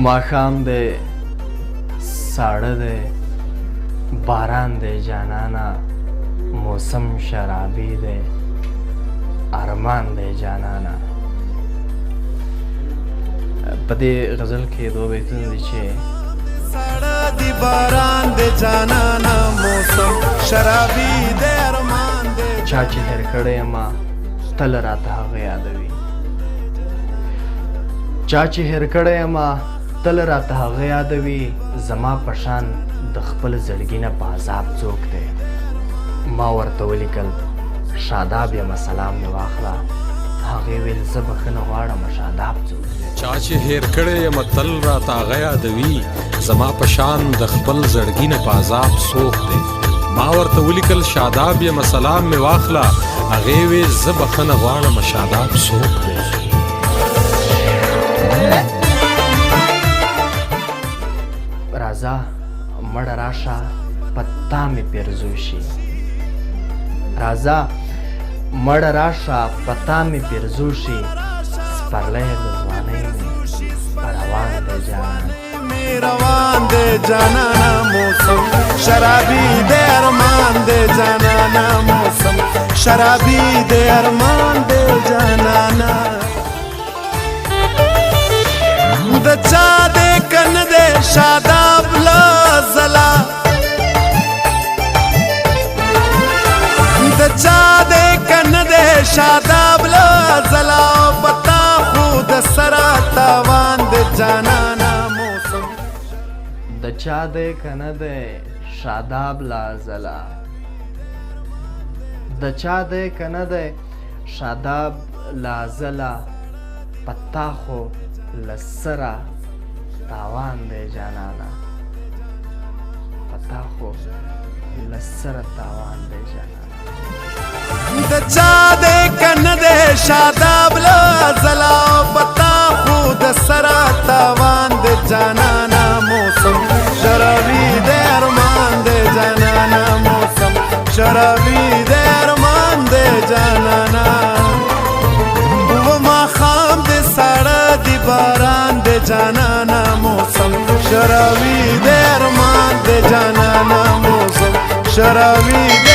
माखाम दे साड़े दे बारान दे जानाना मौसम शराबी दे अरमान दे जानाना। पदे गजल के दो बेतुन दिचे साड़ा दी बारान दे जानाना मौसम शराबी दे अरमान दे चाची हरकड़े अम्मा तल राता यादवी चाची हरकड़े अम्मा तल राता यादवी जमा पशान د خپل زړګي نه په عذاب څوک دی ما ورته ولیکل شاداب یم سلام مې واخله هغې ویل زه بښنه غواړم شاداب څوک دی چا چې هېر کړی یم تل راته هغه یادوي زما په شان د خپل زړګي نه په عذاب څوک دی ما ورته ولیکل شاداب یم سلام مې واخله هغې ویل زه بښنه غواړم شاداب څوک دی راځه مړه راشه پتا مې پیرزوشي راځه مړه راشه پتا مې پیرزوشي سپرلی د ځوانۍ مې روان دی جانان روان دے جانانا موسم شرابی دے ارمان دے جانانا موسم شرابی دے ارمان دے جانانا د چا دے کن دے شاداب لازلا د چا دے کن دے شاداب لازلا پتا خود سرا تاوان دے جانانا موسم د چا دی کنه دی شاداب لازلا د چا دی کنه دی شاداب لازلا پتا خو لسرا تاوان دی جانانا پتا خو لسرا تاوان دی جانانا د چا دے کن دے شاداب لازلا پتا خود سرا تاوان دے جانانا موسم شرابی دے ارمان دے جانانا موسم شرابی دے ارمان دے جانانا وہ ماخام دے ساڑا دی باران دے جانانا موسم شرابی دے ارمان دے جانانا موسم شرابی دے